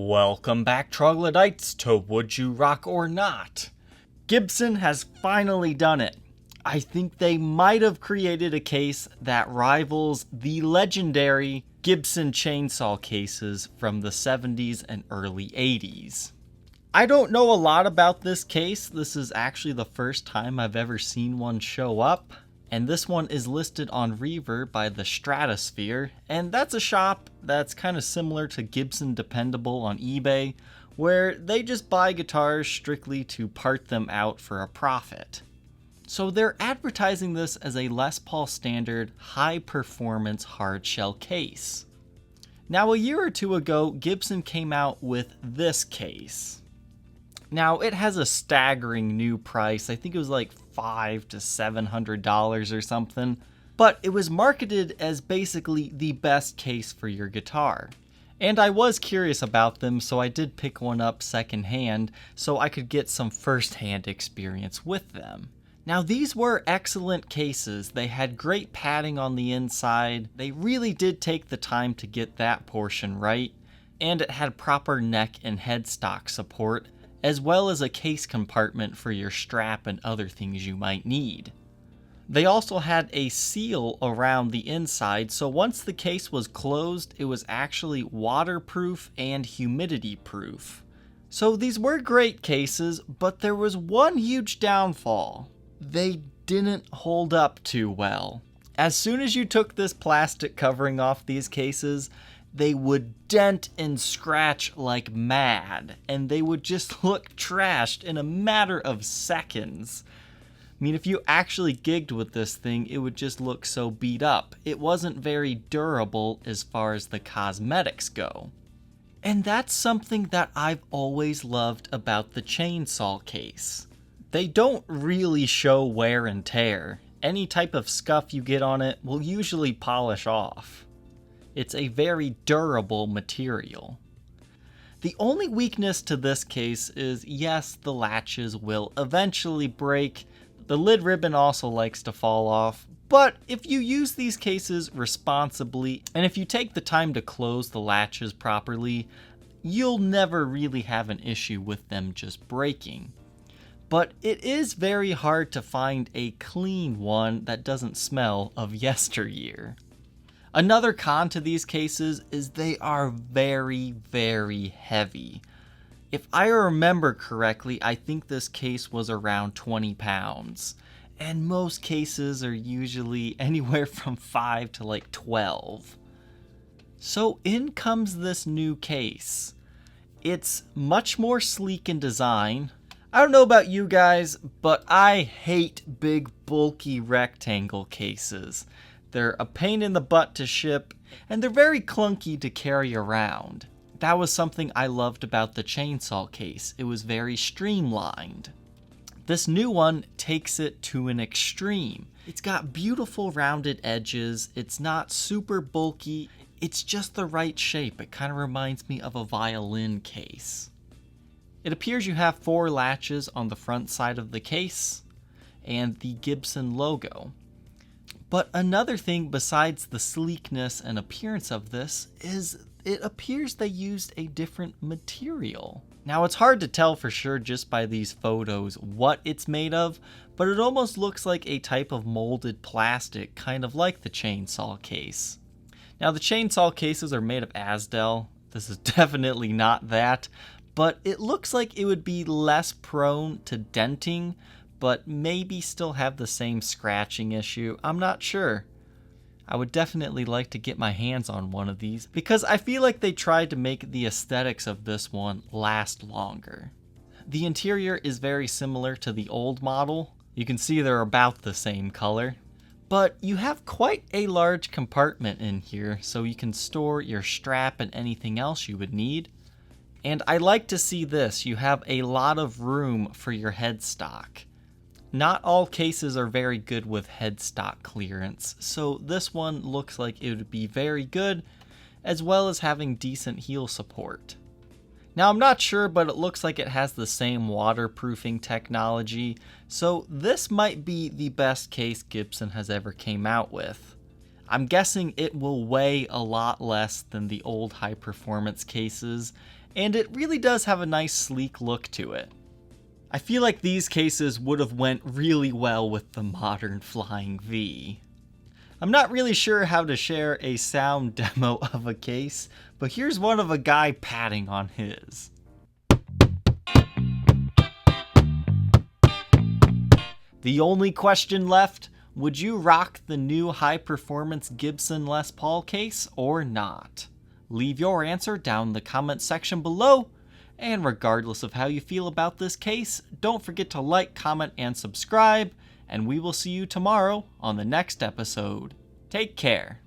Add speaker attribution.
Speaker 1: Welcome back, troglodytes, to Would You Rock or Not? Gibson has finally done it. I think they might have created a case that rivals the legendary Gibson chainsaw cases from the 70s and early 80s. I don't know a lot about this case. This is actually the first time I've ever seen one show up. And this one is listed on Reverb by the Stratosphere, and that's a shop that's kind of similar to Gibson Dependable on eBay, where they just buy guitars strictly to part them out for a profit. So they're advertising this as a Les Paul Standard high-performance hardshell case. Now, a year or two ago, Gibson came out with this case. Now, it has a staggering new price. I think it was like $500 to $700 or something, but it was marketed as basically the best case for your guitar. And I was curious about them, so I did pick one up secondhand so I could get some first-hand experience with them. Now, these were excellent cases. They had great padding on the inside. They really did take the time to get that portion right, and it had proper neck and headstock support, as well as a case compartment for your strap and other things you might need. They also had a seal around the inside, so once the case was closed, it was actually waterproof and humidity proof. So these were great cases, but there was one huge downfall. They didn't hold up too well. As soon as you took this plastic covering off these cases, they would dent and scratch like mad, and they would just look trashed in a matter of seconds. I mean, if you actually gigged with this thing, it would just look so beat up. It wasn't very durable as far as the cosmetics go. And that's something that I've always loved about the chainsaw case. They don't really show wear and tear. Any type of scuff you get on it will usually polish off. It's a very durable material. The only weakness to this case is, yes, the latches will eventually break. The lid ribbon also likes to fall off, but if you use these cases responsibly, and if you take the time to close the latches properly, you'll never really have an issue with them just breaking. But it is very hard to find a clean one that doesn't smell of yesteryear. Another con to these cases is they are very, very heavy. If I remember correctly, I think this case was around 20 pounds. And most cases are usually anywhere from 5 to like 12. So in comes this new case. It's much more sleek in design. I don't know about you guys, but I hate big, bulky rectangle cases. They're a pain in the butt to ship, and they're very clunky to carry around. That was something I loved about the chainsaw case. It was very streamlined. This new one takes it to an extreme. It's got beautiful rounded edges. It's not super bulky. It's just the right shape. It kind of reminds me of a violin case. It appears you have 4 latches on the front side of the case and the Gibson logo. But another thing besides the sleekness and appearance of this is it appears they used a different material. Now, it's hard to tell for sure just by these photos what it's made of, but it almost looks like a type of molded plastic, kind of like the chainsaw case. Now, the chainsaw cases are made of Asdel. This is definitely not that, but it looks like it would be less prone to denting, but maybe still have the same scratching issue. I'm not sure. I would definitely like to get my hands on one of these because I feel like they tried to make the aesthetics of this one last longer. The interior is very similar to the old model. You can see they're about the same color. But you have quite a large compartment in here, so you can store your strap and anything else you would need. And I like to see this. You have a lot of room for your headstock. Not all cases are very good with headstock clearance, so this one looks like it would be very good, as well as having decent heel support. Now, I'm not sure, but it looks like it has the same waterproofing technology, so this might be the best case Gibson has ever came out with. I'm guessing it will weigh a lot less than the old high-performance cases, and it really does have a nice sleek look to it. I feel like these cases would have went really well with the modern Flying V. I'm not really sure how to share a sound demo of a case, but here's one of a guy patting on his. The only question left, would you rock the new high-performance Gibson Les Paul case or not? Leave your answer down in the comment section below, and regardless of how you feel about this case, don't forget to like, comment, and subscribe, and we will see you tomorrow on the next episode. Take care.